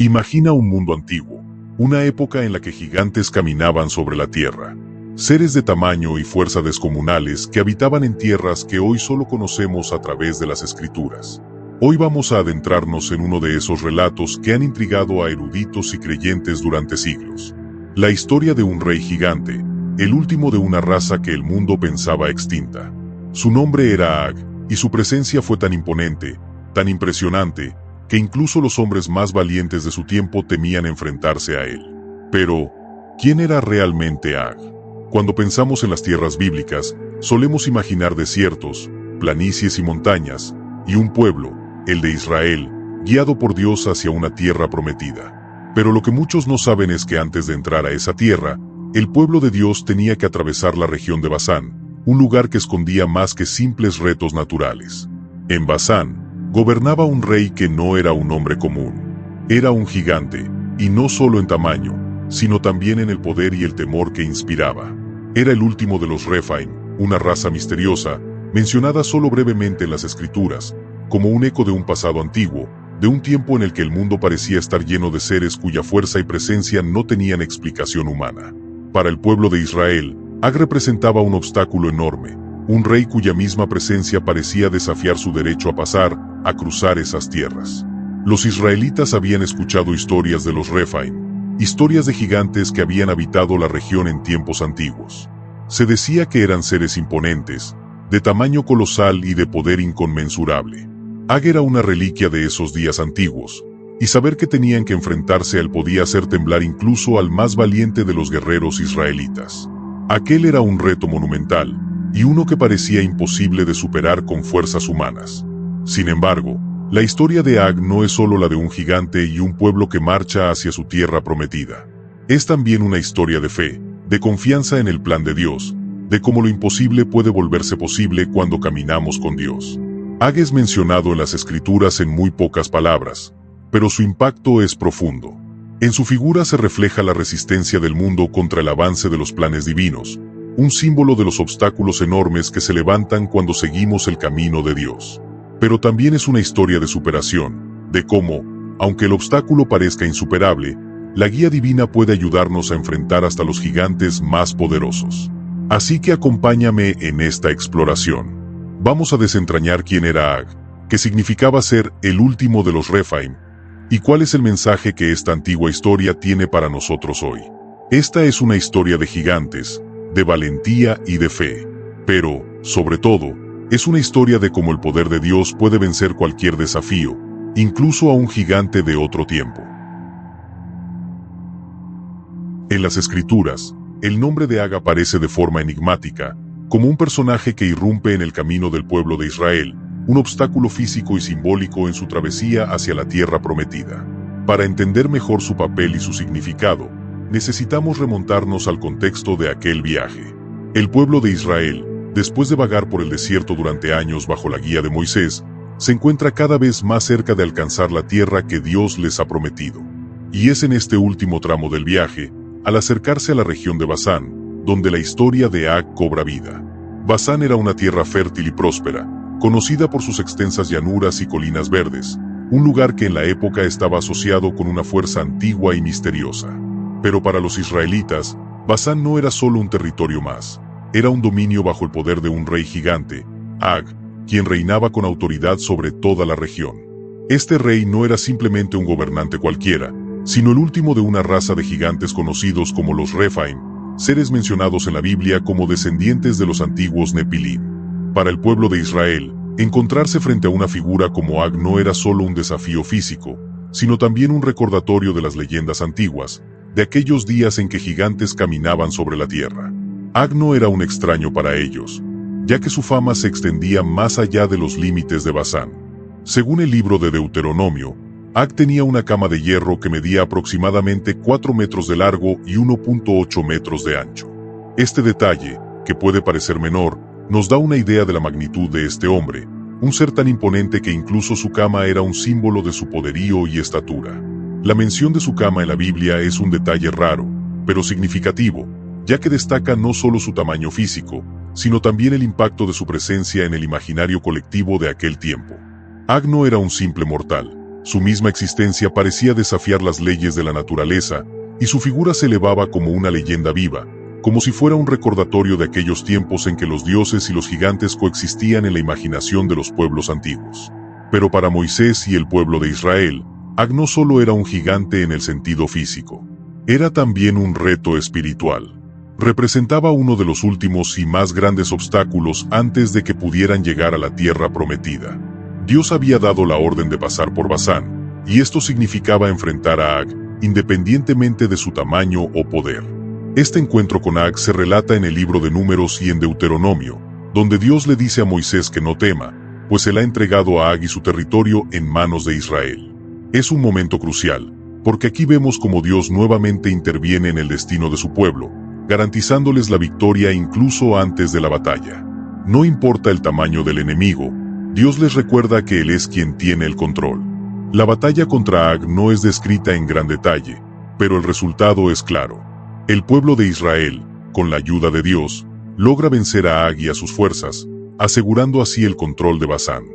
Imagina un mundo antiguo, una época en la que gigantes caminaban sobre la tierra. Seres de tamaño y fuerza descomunales que habitaban en tierras que hoy solo conocemos a través de las escrituras. Hoy vamos a adentrarnos en uno de esos relatos que han intrigado a eruditos y creyentes durante siglos. La historia de un rey gigante, el último de una raza que el mundo pensaba extinta. Su nombre era Ag, y su presencia fue tan imponente, tan impresionante, que incluso los hombres más valientes de su tiempo temían enfrentarse a él. Pero, ¿quién era realmente Ag? Cuando pensamos en las tierras bíblicas, solemos imaginar desiertos, planicies y montañas, y un pueblo, el de Israel, guiado por Dios hacia una tierra prometida. Pero lo que muchos no saben es que antes de entrar a esa tierra, el pueblo de Dios tenía que atravesar la región de Basán, un lugar que escondía más que simples retos naturales. En Basán, gobernaba un rey que no era un hombre común. Era un gigante, y no solo en tamaño, sino también en el poder y el temor que inspiraba. Era el último de los Rephaim, una raza misteriosa, mencionada solo brevemente en las escrituras, como un eco de un pasado antiguo, de un tiempo en el que el mundo parecía estar lleno de seres cuya fuerza y presencia no tenían explicación humana. Para el pueblo de Israel, Ag representaba un obstáculo enorme, un rey cuya misma presencia parecía desafiar su derecho a pasar, a cruzar esas tierras. Los israelitas habían escuchado historias de los Rephaim, historias de gigantes que habían habitado la región en tiempos antiguos. Se decía que eran seres imponentes, de tamaño colosal y de poder inconmensurable. Ag era una reliquia de esos días antiguos, y saber que tenían que enfrentarse a él podía hacer temblar incluso al más valiente de los guerreros israelitas. Aquel era un reto monumental, y uno que parecía imposible de superar con fuerzas humanas. Sin embargo, la historia de Ag no es solo la de un gigante y un pueblo que marcha hacia su tierra prometida. Es también una historia de fe, de confianza en el plan de Dios, de cómo lo imposible puede volverse posible cuando caminamos con Dios. Ag es mencionado en las escrituras en muy pocas palabras, pero su impacto es profundo. En su figura se refleja la resistencia del mundo contra el avance de los planes divinos, un símbolo de los obstáculos enormes que se levantan cuando seguimos el camino de Dios. Pero también es una historia de superación, de cómo, aunque el obstáculo parezca insuperable, la guía divina puede ayudarnos a enfrentar hasta los gigantes más poderosos. Así que acompáñame en esta exploración. Vamos a desentrañar quién era Ag, qué significaba ser el último de los Rephaim, y cuál es el mensaje que esta antigua historia tiene para nosotros hoy. Esta es una historia de gigantes, de valentía y de fe. Pero, sobre todo, es una historia de cómo el poder de Dios puede vencer cualquier desafío, incluso a un gigante de otro tiempo. En las escrituras, el nombre de Ag aparece de forma enigmática, como un personaje que irrumpe en el camino del pueblo de Israel, un obstáculo físico y simbólico en su travesía hacia la tierra prometida. Para entender mejor su papel y su significado, necesitamos remontarnos al contexto de aquel viaje. El pueblo de Israel, después de vagar por el desierto durante años bajo la guía de Moisés, se encuentra cada vez más cerca de alcanzar la tierra que Dios les ha prometido. Y es en este último tramo del viaje, al acercarse a la región de Basán, donde la historia de Ag cobra vida. Basán era una tierra fértil y próspera, conocida por sus extensas llanuras y colinas verdes, un lugar que en la época estaba asociado con una fuerza antigua y misteriosa. Pero para los israelitas, Basán no era solo un territorio más, era un dominio bajo el poder de un rey gigante, Ag, quien reinaba con autoridad sobre toda la región. Este rey no era simplemente un gobernante cualquiera, sino el último de una raza de gigantes conocidos como los Rephaim, seres mencionados en la Biblia como descendientes de los antiguos Nepilim. Para el pueblo de Israel, encontrarse frente a una figura como Ag no era solo un desafío físico, sino también un recordatorio de las leyendas antiguas, de aquellos días en que gigantes caminaban sobre la tierra. Ag no era un extraño para ellos, ya que su fama se extendía más allá de los límites de Basán. Según el libro de Deuteronomio, Ag tenía una cama de hierro que medía aproximadamente 4 metros de largo y 1.8 metros de ancho. Este detalle, que puede parecer menor, nos da una idea de la magnitud de este hombre, un ser tan imponente que incluso su cama era un símbolo de su poderío y estatura. La mención de su cama en la Biblia es un detalle raro, pero significativo, ya que destaca no solo su tamaño físico, sino también el impacto de su presencia en el imaginario colectivo de aquel tiempo. Ag no era un simple mortal, Su misma existencia parecía desafiar las leyes de la naturaleza, y su figura se elevaba como una leyenda viva, como si fuera un recordatorio de aquellos tiempos en que los dioses y los gigantes coexistían en la imaginación de los pueblos antiguos. Pero para Moisés y el pueblo de Israel, Ag no solo era un gigante en el sentido físico, era también un reto espiritual. Representaba uno de los últimos y más grandes obstáculos antes de que pudieran llegar a la tierra prometida. Dios había dado la orden de pasar por Basán, y esto significaba enfrentar a Ag, independientemente de su tamaño o poder. Este encuentro con Ag se relata en el libro de Números y en Deuteronomio, donde Dios le dice a Moisés que no tema, pues él ha entregado a Ag y su territorio en manos de Israel. Es un momento crucial, porque aquí vemos cómo Dios nuevamente interviene en el destino de su pueblo, garantizándoles la victoria incluso antes de la batalla. No importa el tamaño del enemigo, Dios les recuerda que Él es quien tiene el control. La batalla contra Ag no es descrita en gran detalle, pero el resultado es claro. El pueblo de Israel, con la ayuda de Dios, logra vencer a Ag y a sus fuerzas, asegurando así el control de Basán.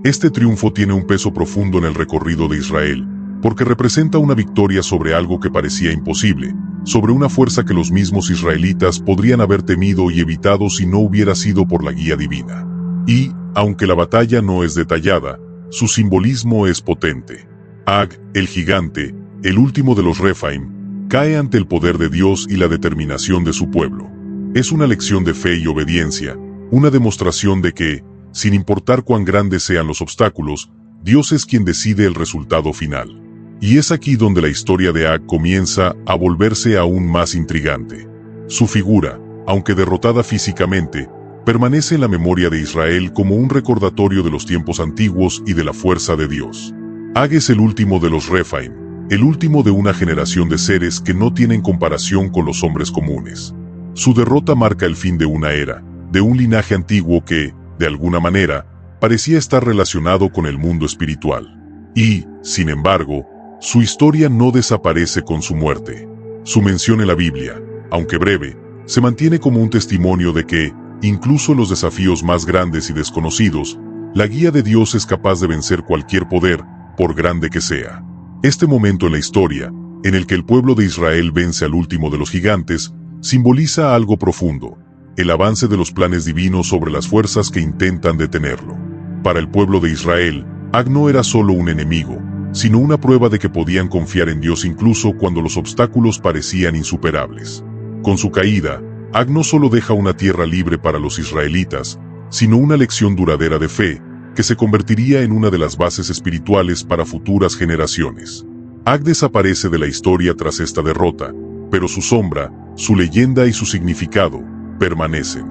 Este triunfo tiene un peso profundo en el recorrido de Israel, porque representa una victoria sobre algo que parecía imposible, sobre una fuerza que los mismos israelitas podrían haber temido y evitado si no hubiera sido por la guía divina. Y, aunque la batalla no es detallada, su simbolismo es potente. Ag, el gigante, el último de los Rephaim, cae ante el poder de Dios y la determinación de su pueblo. Es una lección de fe y obediencia, una demostración de que, sin importar cuán grandes sean los obstáculos, Dios es quien decide el resultado final. Y es aquí donde la historia de Ag comienza a volverse aún más intrigante. Su figura, aunque derrotada físicamente, permanece en la memoria de Israel como un recordatorio de los tiempos antiguos y de la fuerza de Dios. Ag es el último de los Rephaim, el último de una generación de seres que no tienen comparación con los hombres comunes. Su derrota marca el fin de una era, de un linaje antiguo que, de alguna manera, parecía estar relacionado con el mundo espiritual. Y, sin embargo, su historia no desaparece con su muerte. Su mención en la Biblia, aunque breve, se mantiene como un testimonio de que, incluso en los desafíos más grandes y desconocidos, la guía de Dios es capaz de vencer cualquier poder, por grande que sea. Este momento en la historia, en el que el pueblo de Israel vence al último de los gigantes, simboliza algo profundo, el avance de los planes divinos sobre las fuerzas que intentan detenerlo. Para el pueblo de Israel, Ag no era solo un enemigo, sino una prueba de que podían confiar en Dios incluso cuando los obstáculos parecían insuperables. Con su caída, Ag no solo deja una tierra libre para los israelitas, sino una lección duradera de fe, que se convertiría en una de las bases espirituales para futuras generaciones. Ag desaparece de la historia tras esta derrota, pero su sombra, su leyenda y su significado, permanecen.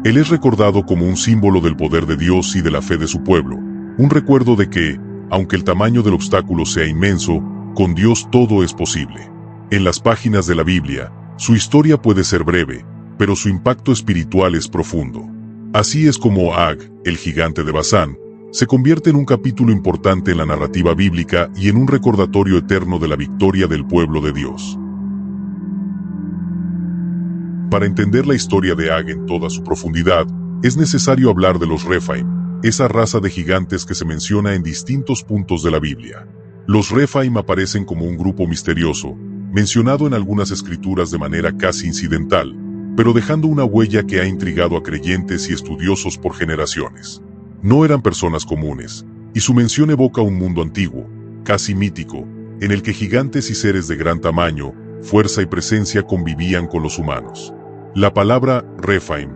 Él es recordado como un símbolo del poder de Dios y de la fe de su pueblo, un recuerdo de que, aunque el tamaño del obstáculo sea inmenso, con Dios todo es posible. En las páginas de la Biblia, su historia puede ser breve, pero su impacto espiritual es profundo. Así es como Ag, el gigante de Basán, se convierte en un capítulo importante en la narrativa bíblica y en un recordatorio eterno de la victoria del pueblo de Dios. Para entender la historia de Ag en toda su profundidad, es necesario hablar de los Rephaim, esa raza de gigantes que se menciona en distintos puntos de la Biblia. Los Rephaim aparecen como un grupo misterioso, mencionado en algunas escrituras de manera casi incidental, pero dejando una huella que ha intrigado a creyentes y estudiosos por generaciones. No eran personas comunes, y su mención evoca un mundo antiguo, casi mítico, en el que gigantes y seres de gran tamaño, fuerza y presencia convivían con los humanos. La palabra Rephaim,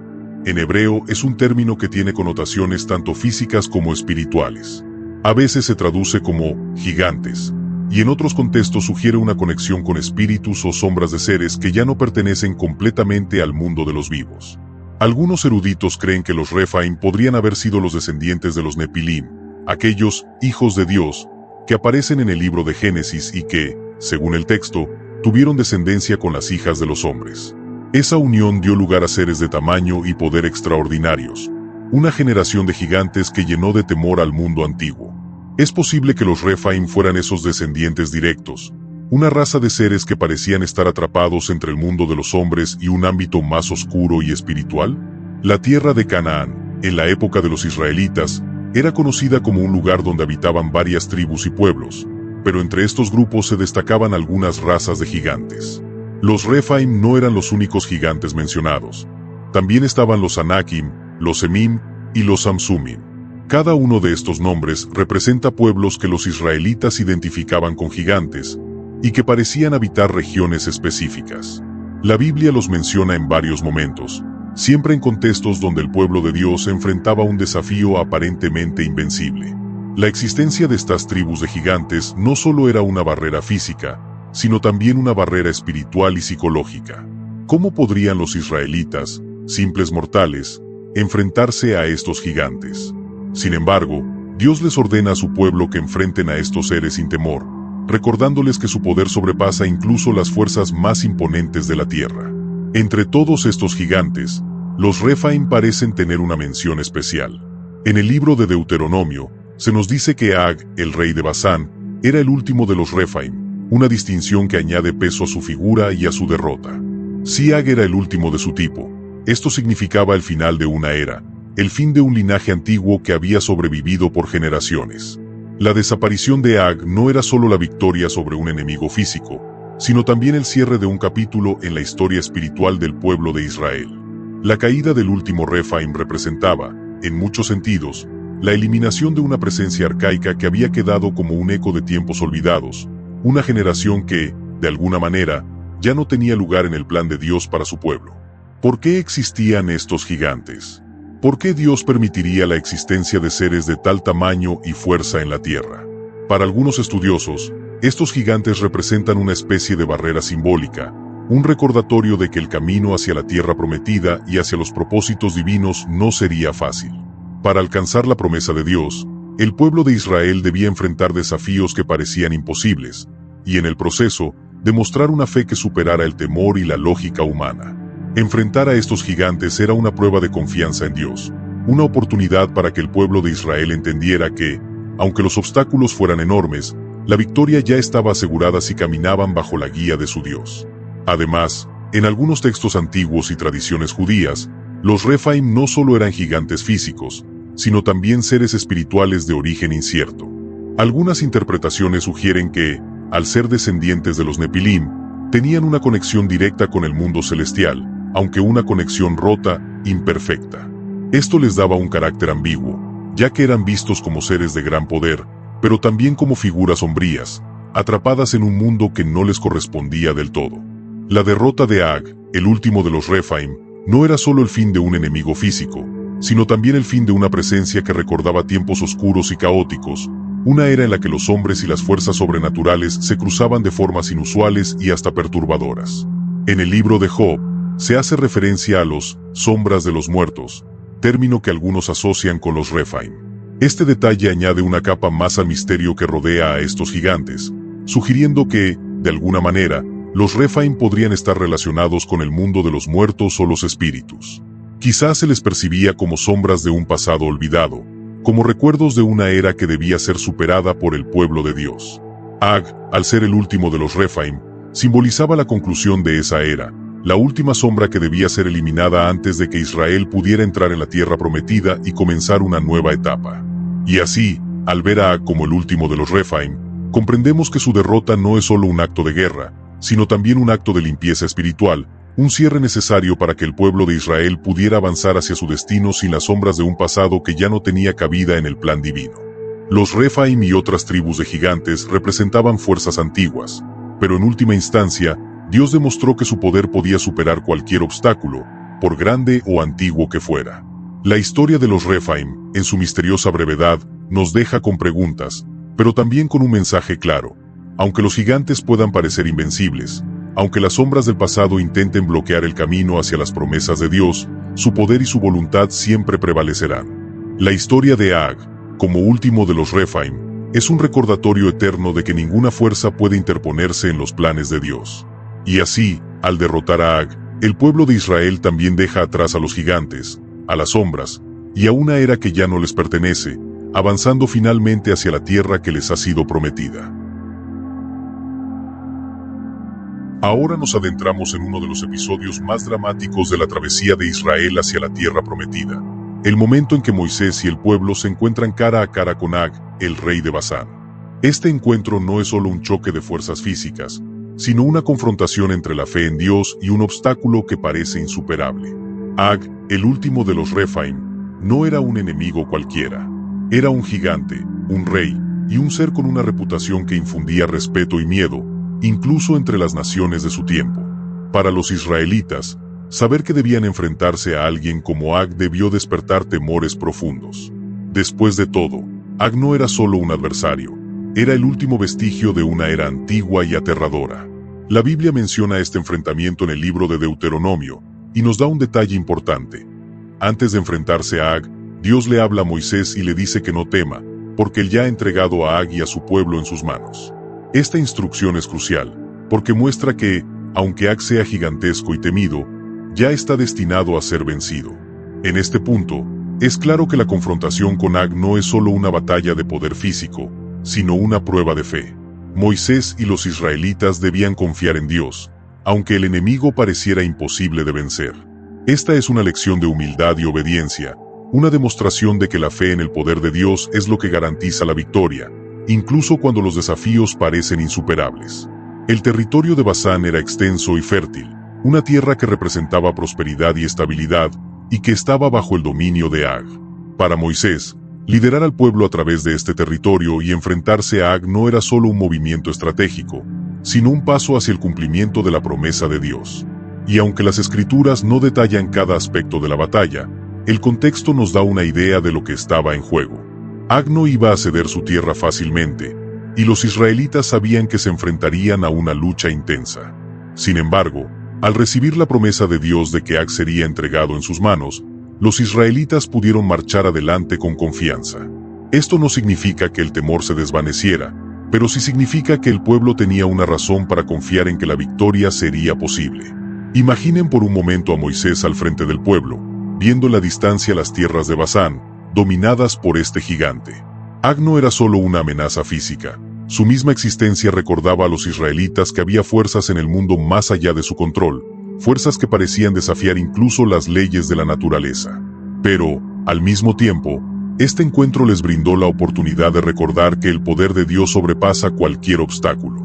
en hebreo, es un término que tiene connotaciones tanto físicas como espirituales. A veces se traduce como gigantes, y en otros contextos sugiere una conexión con espíritus o sombras de seres que ya no pertenecen completamente al mundo de los vivos. Algunos eruditos creen que los Rephaim podrían haber sido los descendientes de los Nepilim, aquellos hijos de Dios, que aparecen en el libro de Génesis y que, según el texto, tuvieron descendencia con las hijas de los hombres. Esa unión dio lugar a seres de tamaño y poder extraordinarios, una generación de gigantes que llenó de temor al mundo antiguo. Es posible que los Rephaim fueran esos descendientes directos, una raza de seres que parecían estar atrapados entre el mundo de los hombres y un ámbito más oscuro y espiritual. La tierra de Canaán, en la época de los israelitas, era conocida como un lugar donde habitaban varias tribus y pueblos, pero entre estos grupos se destacaban algunas razas de gigantes. Los Rephaim no eran los únicos gigantes mencionados. También estaban los Anakim, los Emim y los Samsumim. Cada uno de estos nombres representa pueblos que los israelitas identificaban con gigantes y que parecían habitar regiones específicas. La Biblia los menciona en varios momentos, siempre en contextos donde el pueblo de Dios enfrentaba un desafío aparentemente invencible. La existencia de estas tribus de gigantes no solo era una barrera física, sino también una barrera espiritual y psicológica. ¿Cómo podrían los israelitas, simples mortales, enfrentarse a estos gigantes? Sin embargo, Dios les ordena a su pueblo que enfrenten a estos seres sin temor, recordándoles que su poder sobrepasa incluso las fuerzas más imponentes de la tierra. Entre todos estos gigantes, los Rephaim parecen tener una mención especial. En el libro de Deuteronomio, se nos dice que Ag, el rey de Basán, era el último de los Rephaim, una distinción que añade peso a su figura y a su derrota. Si Ag era el último de su tipo, esto significaba el final de una era, el fin de un linaje antiguo que había sobrevivido por generaciones. La desaparición de Ag no era solo la victoria sobre un enemigo físico, sino también el cierre de un capítulo en la historia espiritual del pueblo de Israel. La caída del último Rephaim representaba, en muchos sentidos, la eliminación de una presencia arcaica que había quedado como un eco de tiempos olvidados, una generación que, de alguna manera, ya no tenía lugar en el plan de Dios para su pueblo. ¿Por qué existían estos gigantes? ¿Por qué Dios permitiría la existencia de seres de tal tamaño y fuerza en la tierra? Para algunos estudiosos, estos gigantes representan una especie de barrera simbólica, un recordatorio de que el camino hacia la tierra prometida y hacia los propósitos divinos no sería fácil. Para alcanzar la promesa de Dios, el pueblo de Israel debía enfrentar desafíos que parecían imposibles, y en el proceso, demostrar una fe que superara el temor y la lógica humana. Enfrentar a estos gigantes era una prueba de confianza en Dios, una oportunidad para que el pueblo de Israel entendiera que, aunque los obstáculos fueran enormes, la victoria ya estaba asegurada si caminaban bajo la guía de su Dios. Además, en algunos textos antiguos y tradiciones judías, los Rephaim no solo eran gigantes físicos, sino también seres espirituales de origen incierto. Algunas interpretaciones sugieren que, al ser descendientes de los Nepilim, tenían una conexión directa con el mundo celestial, aunque una conexión rota, imperfecta. Esto les daba un carácter ambiguo, ya que eran vistos como seres de gran poder, pero también como figuras sombrías, atrapadas en un mundo que no les correspondía del todo. La derrota de Ag, el último de los Rephaim, no era solo el fin de un enemigo físico, sino también el fin de una presencia que recordaba tiempos oscuros y caóticos, una era en la que los hombres y las fuerzas sobrenaturales se cruzaban de formas inusuales y hasta perturbadoras. En el libro de Job, se hace referencia a los sombras de los muertos, término que algunos asocian con los Rephaim. Este detalle añade una capa más al misterio que rodea a estos gigantes, sugiriendo que, de alguna manera, los Rephaim podrían estar relacionados con el mundo de los muertos o los espíritus. Quizás se les percibía como sombras de un pasado olvidado, como recuerdos de una era que debía ser superada por el pueblo de Dios. Ag, al ser el último de los Rephaim, simbolizaba la conclusión de esa era, la última sombra que debía ser eliminada antes de que Israel pudiera entrar en la tierra prometida y comenzar una nueva etapa. Y así, al ver a Ag como el último de los Rephaim, comprendemos que su derrota no es solo un acto de guerra, sino también un acto de limpieza espiritual, un cierre necesario para que el pueblo de Israel pudiera avanzar hacia su destino sin las sombras de un pasado que ya no tenía cabida en el plan divino. Los Rephaim y otras tribus de gigantes representaban fuerzas antiguas, pero en última instancia, Dios demostró que su poder podía superar cualquier obstáculo, por grande o antiguo que fuera. La historia de los Rephaim, en su misteriosa brevedad, nos deja con preguntas, pero también con un mensaje claro. Aunque los gigantes puedan parecer invencibles, aunque las sombras del pasado intenten bloquear el camino hacia las promesas de Dios, su poder y su voluntad siempre prevalecerán. La historia de Ag, como último de los Rephaim, es un recordatorio eterno de que ninguna fuerza puede interponerse en los planes de Dios. Y así, al derrotar a Ag, el pueblo de Israel también deja atrás a los gigantes, a las sombras, y a una era que ya no les pertenece, avanzando finalmente hacia la tierra que les ha sido prometida. Ahora nos adentramos en uno de los episodios más dramáticos de la travesía de Israel hacia la tierra prometida, el momento en que Moisés y el pueblo se encuentran cara a cara con Ag, el rey de Basán. Este encuentro no es solo un choque de fuerzas físicas, sino una confrontación entre la fe en Dios y un obstáculo que parece insuperable. Ag, el último de los Rephaim, no era un enemigo cualquiera. Era un gigante, un rey, y un ser con una reputación que infundía respeto y miedo, incluso entre las naciones de su tiempo. Para los israelitas, saber que debían enfrentarse a alguien como Ag debió despertar temores profundos. Después de todo, Ag no era solo un adversario, era el último vestigio de una era antigua y aterradora. La Biblia menciona este enfrentamiento en el libro de Deuteronomio, y nos da un detalle importante. Antes de enfrentarse a Ag, Dios le habla a Moisés y le dice que no tema, porque él ya ha entregado a Ag y a su pueblo en sus manos. Esta instrucción es crucial, porque muestra que, aunque Ag sea gigantesco y temido, ya está destinado a ser vencido. En este punto, es claro que la confrontación con Ag no es solo una batalla de poder físico, sino una prueba de fe. Moisés y los israelitas debían confiar en Dios, aunque el enemigo pareciera imposible de vencer. Esta es una lección de humildad y obediencia, una demostración de que la fe en el poder de Dios es lo que garantiza la victoria, incluso cuando los desafíos parecen insuperables. El territorio de Basán era extenso y fértil, una tierra que representaba prosperidad y estabilidad, y que estaba bajo el dominio de Ag. Para Moisés, liderar al pueblo a través de este territorio y enfrentarse a Ag no era solo un movimiento estratégico, sino un paso hacia el cumplimiento de la promesa de Dios. Y aunque las escrituras no detallan cada aspecto de la batalla, el contexto nos da una idea de lo que estaba en juego. Ag no iba a ceder su tierra fácilmente, y los israelitas sabían que se enfrentarían a una lucha intensa. Sin embargo, al recibir la promesa de Dios de que Ag sería entregado en sus manos, los israelitas pudieron marchar adelante con confianza. Esto no significa que el temor se desvaneciera, pero sí significa que el pueblo tenía una razón para confiar en que la victoria sería posible. Imaginen por un momento a Moisés al frente del pueblo, viendo en la distancia las tierras de Basán, dominadas por este gigante. Ag no era solo una amenaza física, su misma existencia recordaba a los israelitas que había fuerzas en el mundo más allá de su control, fuerzas que parecían desafiar incluso las leyes de la naturaleza. Pero, al mismo tiempo, este encuentro les brindó la oportunidad de recordar que el poder de Dios sobrepasa cualquier obstáculo.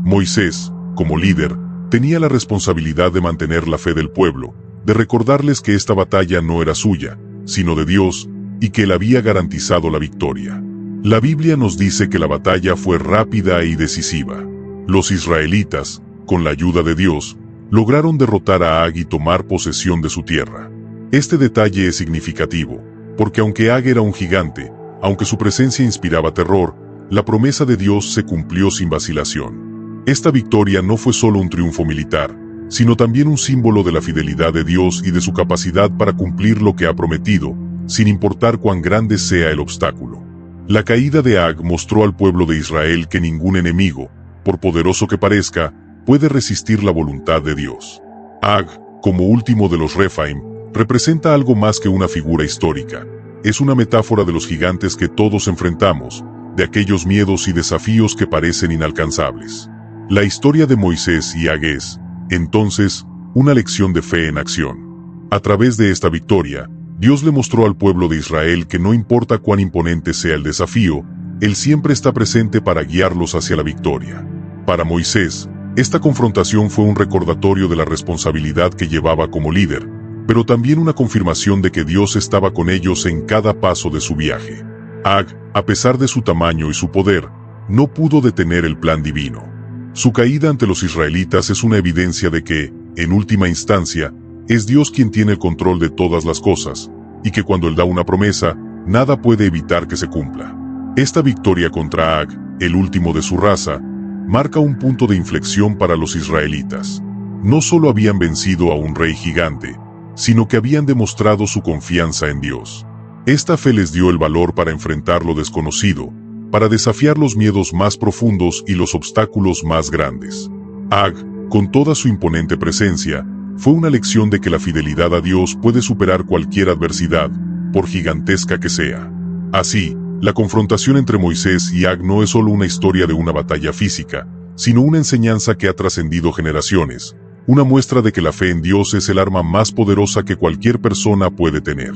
Moisés, como líder, tenía la responsabilidad de mantener la fe del pueblo, de recordarles que esta batalla no era suya, sino de Dios, y que él había garantizado la victoria. La Biblia nos dice que la batalla fue rápida y decisiva. Los israelitas, con la ayuda de Dios, lograron derrotar a Ag y tomar posesión de su tierra. Este detalle es significativo, porque aunque Ag era un gigante, aunque su presencia inspiraba terror, la promesa de Dios se cumplió sin vacilación. Esta victoria no fue solo un triunfo militar, sino también un símbolo de la fidelidad de Dios y de su capacidad para cumplir lo que ha prometido, sin importar cuán grande sea el obstáculo. La caída de Ag mostró al pueblo de Israel que ningún enemigo, por poderoso que parezca, puede resistir la voluntad de Dios. Ag, como último de los Rephaim, representa algo más que una figura histórica. Es una metáfora de los gigantes que todos enfrentamos, de aquellos miedos y desafíos que parecen inalcanzables. La historia de Moisés y Ag es, entonces, una lección de fe en acción. A través de esta victoria, Dios le mostró al pueblo de Israel que no importa cuán imponente sea el desafío, Él siempre está presente para guiarlos hacia la victoria. Para Moisés, esta confrontación fue un recordatorio de la responsabilidad que llevaba como líder, pero también una confirmación de que Dios estaba con ellos en cada paso de su viaje. Ag, a pesar de su tamaño y su poder, no pudo detener el plan divino. Su caída ante los israelitas es una evidencia de que, en última instancia, es Dios quien tiene el control de todas las cosas, y que cuando Él da una promesa, nada puede evitar que se cumpla. Esta victoria contra Ag, el último de su raza, marca un punto de inflexión para los israelitas. No solo habían vencido a un rey gigante, sino que habían demostrado su confianza en Dios. Esta fe les dio el valor para enfrentar lo desconocido, para desafiar los miedos más profundos y los obstáculos más grandes. Ag, con toda su imponente presencia, fue una lección de que la fidelidad a Dios puede superar cualquier adversidad, por gigantesca que sea. Así, la confrontación entre Moisés y Ag no es solo una historia de una batalla física, sino una enseñanza que ha trascendido generaciones, una muestra de que la fe en Dios es el arma más poderosa que cualquier persona puede tener.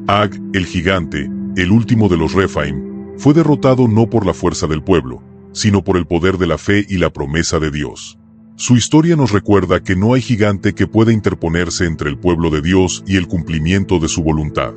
Ag, el gigante, el último de los Rephaim, fue derrotado no por la fuerza del pueblo, sino por el poder de la fe y la promesa de Dios. Su historia nos recuerda que no hay gigante que pueda interponerse entre el pueblo de Dios y el cumplimiento de su voluntad.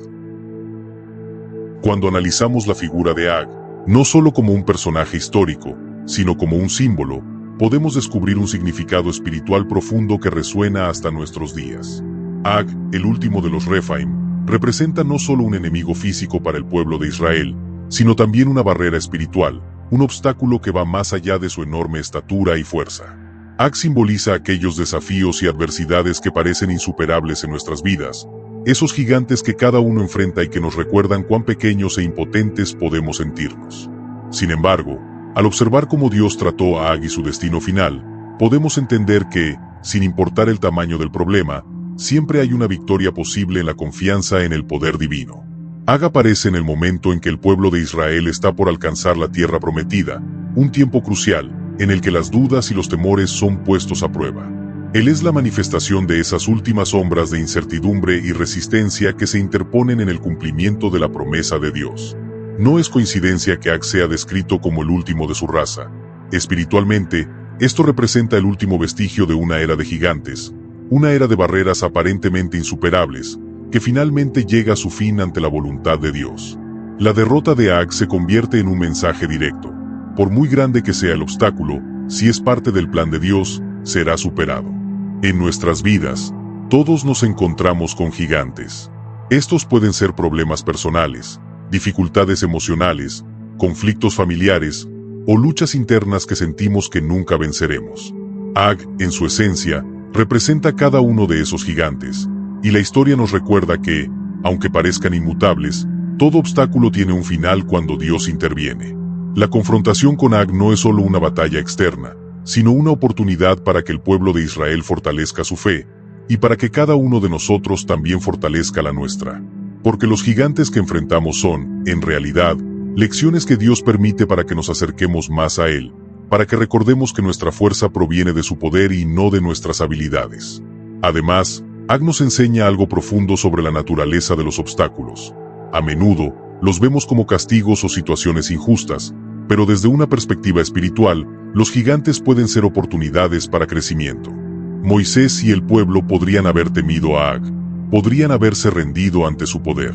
Cuando analizamos la figura de Ag, no solo como un personaje histórico, sino como un símbolo, podemos descubrir un significado espiritual profundo que resuena hasta nuestros días. Ag, el último de los Rephaim, representa no solo un enemigo físico para el pueblo de Israel, sino también una barrera espiritual, un obstáculo que va más allá de su enorme estatura y fuerza. Ag simboliza aquellos desafíos y adversidades que parecen insuperables en nuestras vidas, esos gigantes que cada uno enfrenta y que nos recuerdan cuán pequeños e impotentes podemos sentirnos. Sin embargo, al observar cómo Dios trató a Ag y su destino final, podemos entender que, sin importar el tamaño del problema, siempre hay una victoria posible en la confianza en el poder divino. Ag aparece en el momento en que el pueblo de Israel está por alcanzar la tierra prometida, un tiempo crucial, en el que las dudas y los temores son puestos a prueba. Él es la manifestación de esas últimas sombras de incertidumbre y resistencia que se interponen en el cumplimiento de la promesa de Dios. No es coincidencia que Ag sea descrito como el último de su raza. Espiritualmente, esto representa el último vestigio de una era de gigantes, una era de barreras aparentemente insuperables, que finalmente llega a su fin ante la voluntad de Dios. La derrota de Ag se convierte en un mensaje directo. Por muy grande que sea el obstáculo, si es parte del plan de Dios, será superado. En nuestras vidas, todos nos encontramos con gigantes. Estos pueden ser problemas personales, dificultades emocionales, conflictos familiares o luchas internas que sentimos que nunca venceremos. Ag, en su esencia, representa cada uno de esos gigantes, y la historia nos recuerda que, aunque parezcan inmutables, todo obstáculo tiene un final cuando Dios interviene. La confrontación con Ag no es solo una batalla externa, sino una oportunidad para que el pueblo de Israel fortalezca su fe, y para que cada uno de nosotros también fortalezca la nuestra. Porque los gigantes que enfrentamos son, en realidad, lecciones que Dios permite para que nos acerquemos más a Él, para que recordemos que nuestra fuerza proviene de su poder y no de nuestras habilidades. Además, Ag nos enseña algo profundo sobre la naturaleza de los obstáculos. A menudo, los vemos como castigos o situaciones injustas, pero desde una perspectiva espiritual, los gigantes pueden ser oportunidades para crecimiento. Moisés y el pueblo podrían haber temido a Ag, podrían haberse rendido ante su poder.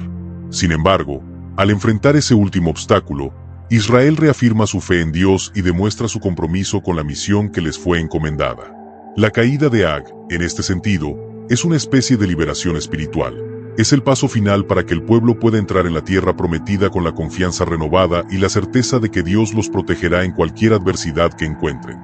Sin embargo, al enfrentar ese último obstáculo, Israel reafirma su fe en Dios y demuestra su compromiso con la misión que les fue encomendada. La caída de Ag, en este sentido, es una especie de liberación espiritual. Es el paso final para que el pueblo pueda entrar en la tierra prometida con la confianza renovada y la certeza de que Dios los protegerá en cualquier adversidad que encuentren.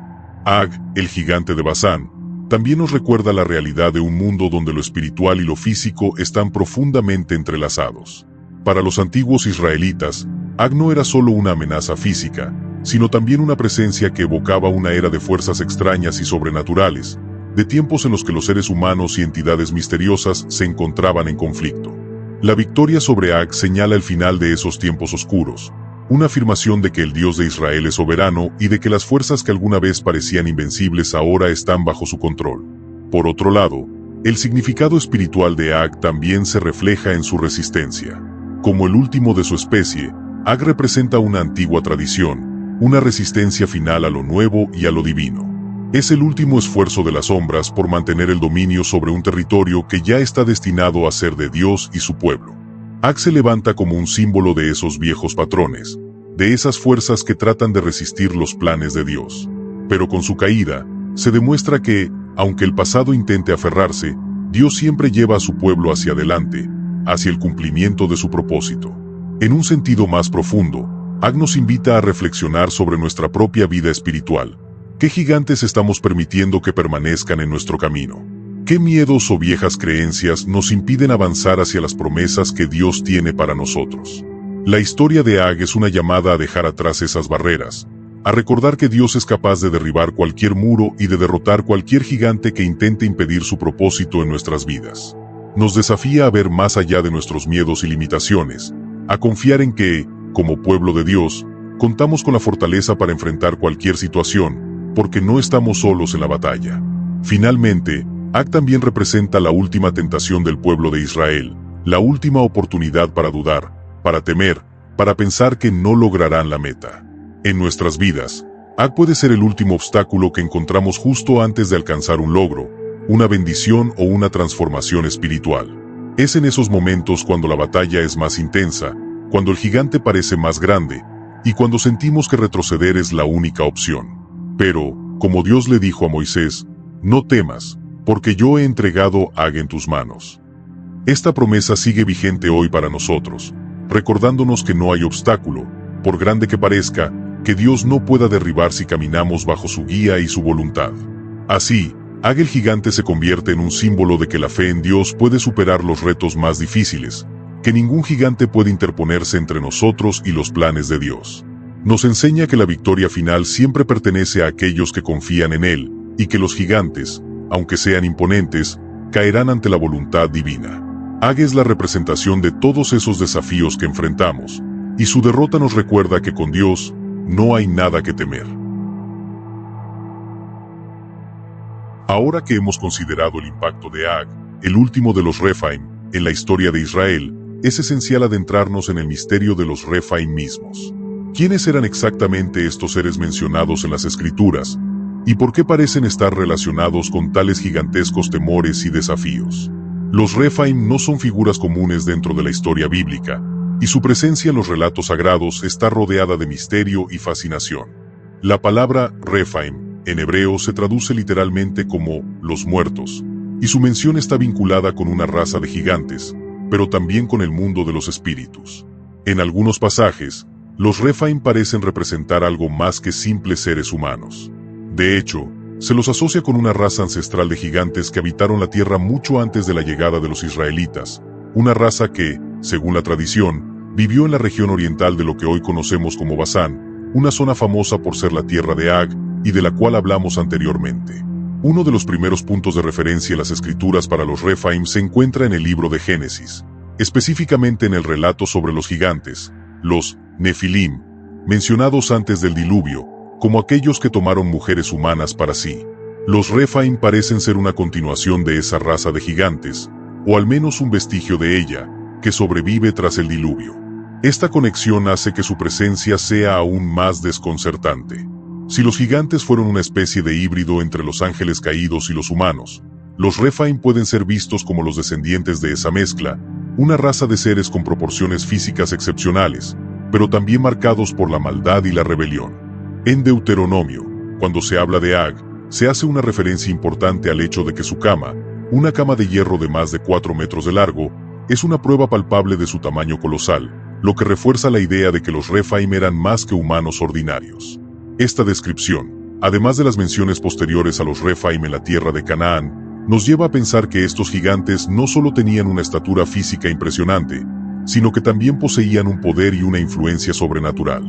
Ag, el gigante de Basán, también nos recuerda la realidad de un mundo donde lo espiritual y lo físico están profundamente entrelazados. Para los antiguos israelitas, Ag no era solo una amenaza física, sino también una presencia que evocaba una era de fuerzas extrañas y sobrenaturales, de tiempos en los que los seres humanos y entidades misteriosas se encontraban en conflicto. La victoria sobre Ag señala el final de esos tiempos oscuros, una afirmación de que el Dios de Israel es soberano y de que las fuerzas que alguna vez parecían invencibles ahora están bajo su control. Por otro lado, el significado espiritual de Ag también se refleja en su resistencia. Como el último de su especie, Ag representa una antigua tradición, una resistencia final a lo nuevo y a lo divino. Es el último esfuerzo de las sombras por mantener el dominio sobre un territorio que ya está destinado a ser de Dios y su pueblo. Ag se levanta como un símbolo de esos viejos patrones, de esas fuerzas que tratan de resistir los planes de Dios. Pero con su caída, se demuestra que, aunque el pasado intente aferrarse, Dios siempre lleva a su pueblo hacia adelante, hacia el cumplimiento de su propósito. En un sentido más profundo, Ag nos invita a reflexionar sobre nuestra propia vida espiritual. ¿Qué gigantes estamos permitiendo que permanezcan en nuestro camino? ¿Qué miedos o viejas creencias nos impiden avanzar hacia las promesas que Dios tiene para nosotros? La historia de Ag es una llamada a dejar atrás esas barreras, a recordar que Dios es capaz de derribar cualquier muro y de derrotar cualquier gigante que intente impedir su propósito en nuestras vidas. Nos desafía a ver más allá de nuestros miedos y limitaciones, a confiar en que, como pueblo de Dios, contamos con la fortaleza para enfrentar cualquier situación, porque no estamos solos en la batalla. Finalmente, Ag también representa la última tentación del pueblo de Israel, la última oportunidad para dudar, para temer, para pensar que no lograrán la meta. En nuestras vidas, Ag puede ser el último obstáculo que encontramos justo antes de alcanzar un logro, una bendición o una transformación espiritual. Es en esos momentos cuando la batalla es más intensa, cuando el gigante parece más grande, y cuando sentimos que retroceder es la única opción. Pero, como Dios le dijo a Moisés, no temas, porque yo he entregado a Ag en tus manos. Esta promesa sigue vigente hoy para nosotros, recordándonos que no hay obstáculo, por grande que parezca, que Dios no pueda derribar si caminamos bajo su guía y su voluntad. Así, Ag el gigante se convierte en un símbolo de que la fe en Dios puede superar los retos más difíciles, que ningún gigante puede interponerse entre nosotros y los planes de Dios. Nos enseña que la victoria final siempre pertenece a aquellos que confían en Él, y que los gigantes, aunque sean imponentes, caerán ante la voluntad divina. Ag es la representación de todos esos desafíos que enfrentamos, y su derrota nos recuerda que con Dios no hay nada que temer. Ahora que hemos considerado el impacto de Ag, el último de los Rephaim, en la historia de Israel, es esencial adentrarnos en el misterio de los Rephaim mismos. ¿Quiénes eran exactamente estos seres mencionados en las Escrituras? ¿Y por qué parecen estar relacionados con tales gigantescos temores y desafíos? Los Rephaim no son figuras comunes dentro de la historia bíblica, y su presencia en los relatos sagrados está rodeada de misterio y fascinación. La palabra Rephaim en hebreo se traduce literalmente como los muertos, y su mención está vinculada con una raza de gigantes, pero también con el mundo de los espíritus. En algunos pasajes, los Rephaim parecen representar algo más que simples seres humanos. De hecho, se los asocia con una raza ancestral de gigantes que habitaron la tierra mucho antes de la llegada de los israelitas, una raza que, según la tradición, vivió en la región oriental de lo que hoy conocemos como Basán, una zona famosa por ser la tierra de Ag, y de la cual hablamos anteriormente. Uno de los primeros puntos de referencia en las escrituras para los Rephaim se encuentra en el libro de Génesis, específicamente en el relato sobre los gigantes, los Nefilim, mencionados antes del diluvio, como aquellos que tomaron mujeres humanas para sí. Los Rephaim parecen ser una continuación de esa raza de gigantes, o al menos un vestigio de ella, que sobrevive tras el diluvio. Esta conexión hace que su presencia sea aún más desconcertante. Si los gigantes fueron una especie de híbrido entre los ángeles caídos y los humanos, los Rephaim pueden ser vistos como los descendientes de esa mezcla, una raza de seres con proporciones físicas excepcionales, pero también marcados por la maldad y la rebelión. En Deuteronomio, cuando se habla de Ag, se hace una referencia importante al hecho de que su cama, una cama de hierro de más de 4 metros de largo, es una prueba palpable de su tamaño colosal, lo que refuerza la idea de que los Rephaim eran más que humanos ordinarios. Esta descripción, además de las menciones posteriores a los Rephaim en la tierra de Canaán, nos lleva a pensar que estos gigantes no solo tenían una estatura física impresionante, sino que también poseían un poder y una influencia sobrenatural.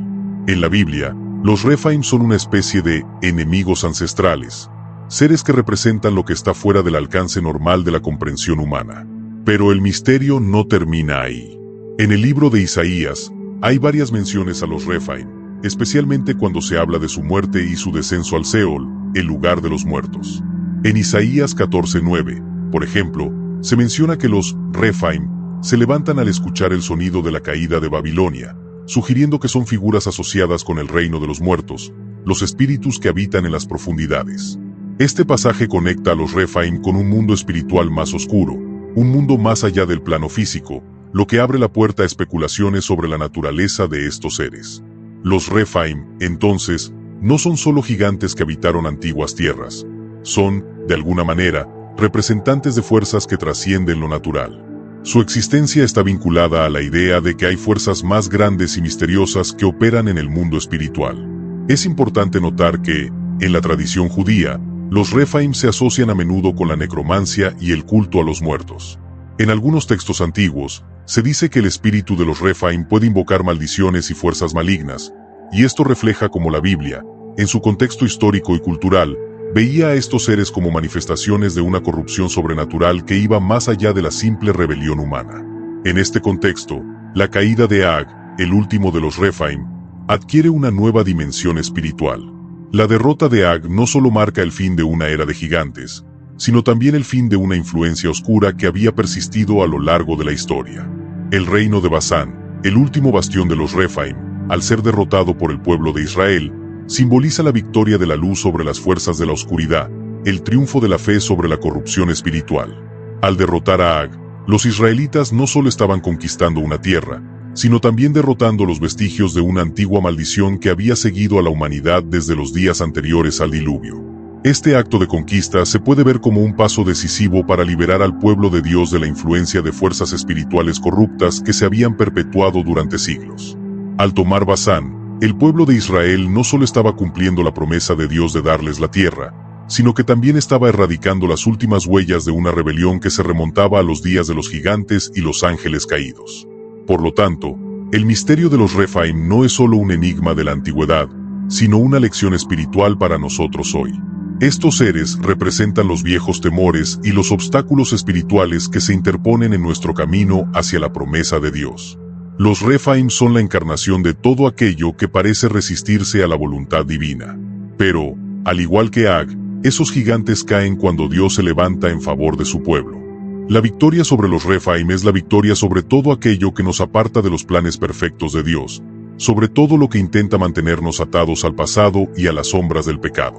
En la Biblia, los Rephaim son una especie de enemigos ancestrales, seres que representan lo que está fuera del alcance normal de la comprensión humana. Pero el misterio no termina ahí. En el libro de Isaías, hay varias menciones a los Rephaim, especialmente cuando se habla de su muerte y su descenso al Seol, el lugar de los muertos. En Isaías 14:9, por ejemplo, se menciona que los Rephaim se levantan al escuchar el sonido de la caída de Babilonia, sugiriendo que son figuras asociadas con el reino de los muertos, los espíritus que habitan en las profundidades. Este pasaje conecta a los Rephaim con un mundo espiritual más oscuro, un mundo más allá del plano físico, lo que abre la puerta a especulaciones sobre la naturaleza de estos seres. Los Rephaim, entonces, no son solo gigantes que habitaron antiguas tierras. Son, de alguna manera, representantes de fuerzas que trascienden lo natural. Su existencia está vinculada a la idea de que hay fuerzas más grandes y misteriosas que operan en el mundo espiritual. Es importante notar que, en la tradición judía, los Rephaim se asocian a menudo con la necromancia y el culto a los muertos. En algunos textos antiguos, se dice que el espíritu de los Rephaim puede invocar maldiciones y fuerzas malignas, y esto refleja cómo la Biblia, en su contexto histórico y cultural, veía a estos seres como manifestaciones de una corrupción sobrenatural que iba más allá de la simple rebelión humana. En este contexto, la caída de Ag, el último de los Rephaim, adquiere una nueva dimensión espiritual. La derrota de Ag no solo marca el fin de una era de gigantes, sino también el fin de una influencia oscura que había persistido a lo largo de la historia. El reino de Basán, el último bastión de los Rephaim, al ser derrotado por el pueblo de Israel, Simboliza la victoria de la luz sobre las fuerzas de la oscuridad, el triunfo de la fe sobre la corrupción espiritual. Al derrotar a Ag, los israelitas no solo estaban conquistando una tierra, sino también derrotando los vestigios de una antigua maldición que había seguido a la humanidad desde los días anteriores al diluvio. Este acto de conquista se puede ver como un paso decisivo para liberar al pueblo de Dios de la influencia de fuerzas espirituales corruptas que se habían perpetuado durante siglos. Al tomar Basán, el pueblo de Israel no solo estaba cumpliendo la promesa de Dios de darles la tierra, sino que también estaba erradicando las últimas huellas de una rebelión que se remontaba a los días de los gigantes y los ángeles caídos. Por lo tanto, el misterio de los Rephaim no es solo un enigma de la antigüedad, sino una lección espiritual para nosotros hoy. Estos seres representan los viejos temores y los obstáculos espirituales que se interponen en nuestro camino hacia la promesa de Dios. Los Rephaim son la encarnación de todo aquello que parece resistirse a la voluntad divina. Pero, al igual que Ag, esos gigantes caen cuando Dios se levanta en favor de su pueblo. La victoria sobre los Rephaim es la victoria sobre todo aquello que nos aparta de los planes perfectos de Dios, sobre todo lo que intenta mantenernos atados al pasado y a las sombras del pecado.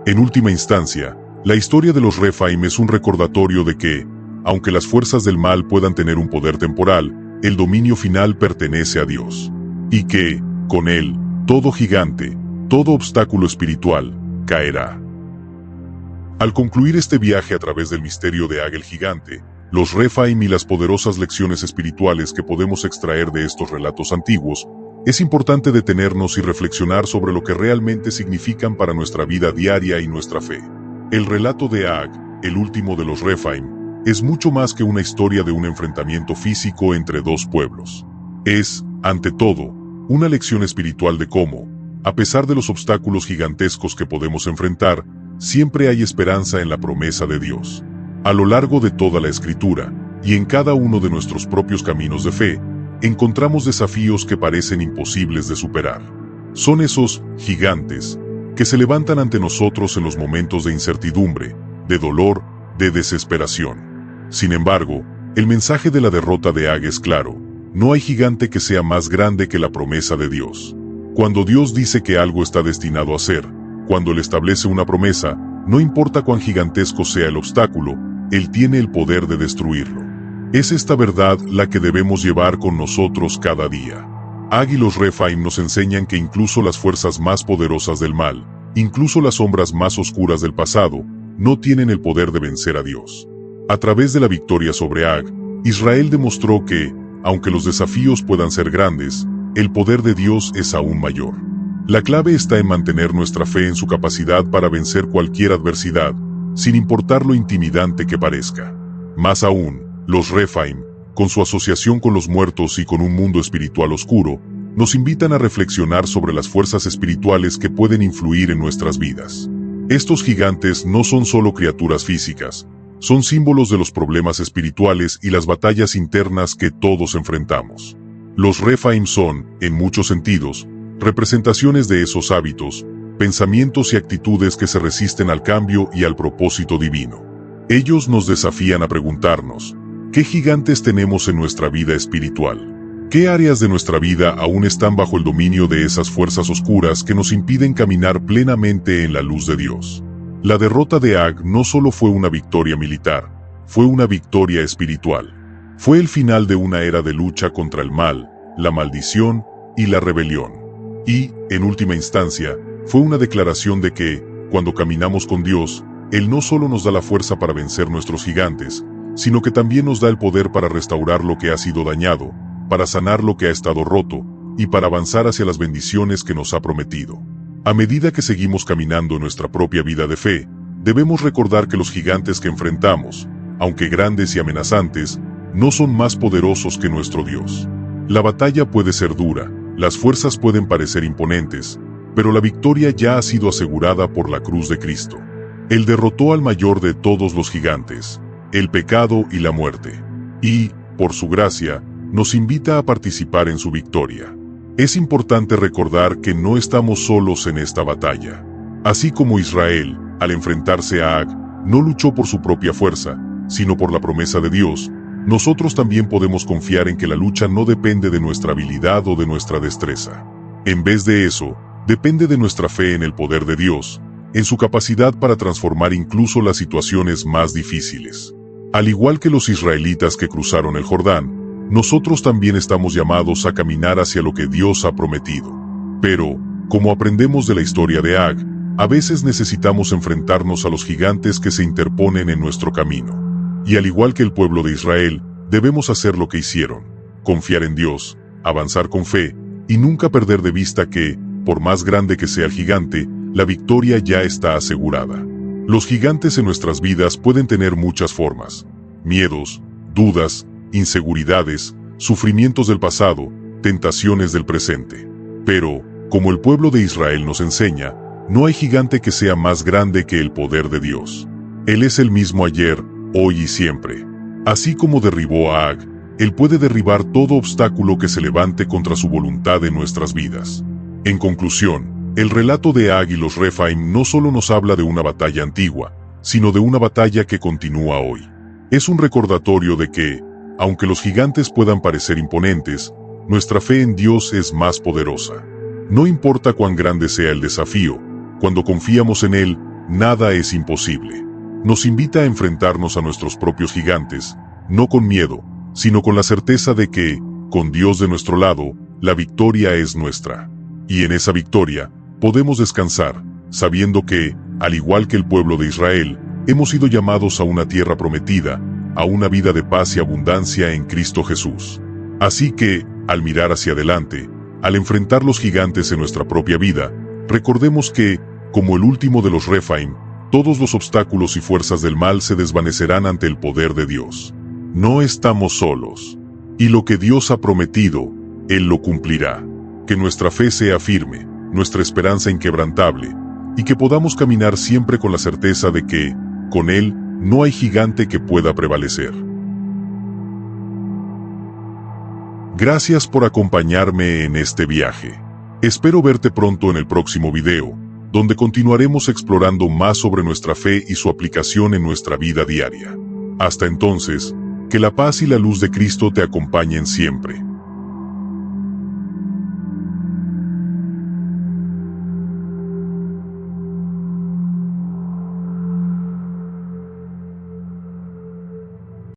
En última instancia, la historia de los Rephaim es un recordatorio de que, aunque las fuerzas del mal puedan tener un poder temporal, el dominio final pertenece a Dios. Y que, con él, todo gigante, todo obstáculo espiritual, caerá. Al concluir este viaje a través del misterio de Ag el gigante, los Rephaim y las poderosas lecciones espirituales que podemos extraer de estos relatos antiguos, es importante detenernos y reflexionar sobre lo que realmente significan para nuestra vida diaria y nuestra fe. El relato de Ag, el último de los Rephaim, es mucho más que una historia de un enfrentamiento físico entre dos pueblos. Es, ante todo, una lección espiritual de cómo, a pesar de los obstáculos gigantescos que podemos enfrentar, siempre hay esperanza en la promesa de Dios. A lo largo de toda la Escritura, y en cada uno de nuestros propios caminos de fe, encontramos desafíos que parecen imposibles de superar. Son esos gigantes que se levantan ante nosotros en los momentos de incertidumbre, de dolor, de desesperación. Sin embargo, el mensaje de la derrota de Ag es claro: no hay gigante que sea más grande que la promesa de Dios. Cuando Dios dice que algo está destinado a ser, cuando Él establece una promesa, no importa cuán gigantesco sea el obstáculo, Él tiene el poder de destruirlo. Es esta verdad la que debemos llevar con nosotros cada día. Ag y los Rephaim nos enseñan que incluso las fuerzas más poderosas del mal, incluso las sombras más oscuras del pasado, no tienen el poder de vencer a Dios. A través de la victoria sobre Ag, Israel demostró que, aunque los desafíos puedan ser grandes, el poder de Dios es aún mayor. La clave está en mantener nuestra fe en su capacidad para vencer cualquier adversidad, sin importar lo intimidante que parezca. Más aún, los Rephaim, con su asociación con los muertos y con un mundo espiritual oscuro, nos invitan a reflexionar sobre las fuerzas espirituales que pueden influir en nuestras vidas. Estos gigantes no son solo criaturas físicas, son símbolos de los problemas espirituales y las batallas internas que todos enfrentamos. Los Rephaim son, en muchos sentidos, representaciones de esos hábitos, pensamientos y actitudes que se resisten al cambio y al propósito divino. Ellos nos desafían a preguntarnos: ¿qué gigantes tenemos en nuestra vida espiritual? ¿Qué áreas de nuestra vida aún están bajo el dominio de esas fuerzas oscuras que nos impiden caminar plenamente en la luz de Dios? La derrota de Ag no solo fue una victoria militar, fue una victoria espiritual. Fue el final de una era de lucha contra el mal, la maldición y la rebelión. Y, en última instancia, fue una declaración de que, cuando caminamos con Dios, Él no solo nos da la fuerza para vencer nuestros gigantes, sino que también nos da el poder para restaurar lo que ha sido dañado, para sanar lo que ha estado roto, y para avanzar hacia las bendiciones que nos ha prometido. A medida que seguimos caminando en nuestra propia vida de fe, debemos recordar que los gigantes que enfrentamos, aunque grandes y amenazantes, no son más poderosos que nuestro Dios. La batalla puede ser dura, las fuerzas pueden parecer imponentes, pero la victoria ya ha sido asegurada por la cruz de Cristo. Él derrotó al mayor de todos los gigantes, el pecado y la muerte, y, por su gracia, nos invita a participar en su victoria. Es importante recordar que no estamos solos en esta batalla. Así como Israel, al enfrentarse a Ag, no luchó por su propia fuerza, sino por la promesa de Dios, nosotros también podemos confiar en que la lucha no depende de nuestra habilidad o de nuestra destreza. En vez de eso, Depende de nuestra fe en el poder de Dios, en su capacidad para transformar incluso las situaciones más difíciles. Al igual que los israelitas que cruzaron el Jordán, nosotros también estamos llamados a caminar hacia lo que Dios ha prometido. Pero, como aprendemos de la historia de Ag, a veces necesitamos enfrentarnos a los gigantes que se interponen en nuestro camino. Y al igual que el pueblo de Israel, debemos hacer lo que hicieron: confiar en Dios, avanzar con fe, y nunca perder de vista que, por más grande que sea el gigante, la victoria ya está asegurada. Los gigantes en nuestras vidas pueden tener muchas formas: miedos, dudas, inseguridades, sufrimientos del pasado, tentaciones del presente. Pero, como el pueblo de Israel nos enseña, no hay gigante que sea más grande que el poder de Dios. Él es el mismo ayer, hoy y siempre. Así como derribó a Ag, Él puede derribar todo obstáculo que se levante contra su voluntad en nuestras vidas. En conclusión, el relato de Ag y los Rephaim no solo nos habla de una batalla antigua, sino de una batalla que continúa hoy. Es un recordatorio de que, aunque los gigantes puedan parecer imponentes, nuestra fe en Dios es más poderosa. No importa cuán grande sea el desafío, cuando confiamos en Él, nada es imposible. Nos invita a enfrentarnos a nuestros propios gigantes, no con miedo, sino con la certeza de que, con Dios de nuestro lado, la victoria es nuestra. Y en esa victoria, podemos descansar, sabiendo que, al igual que el pueblo de Israel, hemos sido llamados a una tierra prometida, a una vida de paz y abundancia en Cristo Jesús. Así que, al mirar hacia adelante, al enfrentar los gigantes en nuestra propia vida, recordemos que, como el último de los Rephaim, todos los obstáculos y fuerzas del mal se desvanecerán ante el poder de Dios. No estamos solos. Y lo que Dios ha prometido, Él lo cumplirá. Que nuestra fe sea firme, nuestra esperanza inquebrantable, y que podamos caminar siempre con la certeza de que, con Él, no hay gigante que pueda prevalecer. Gracias por acompañarme en este viaje. Espero verte pronto en el próximo video, donde continuaremos explorando más sobre nuestra fe y su aplicación en nuestra vida diaria. Hasta entonces, que la paz y la luz de Cristo te acompañen siempre.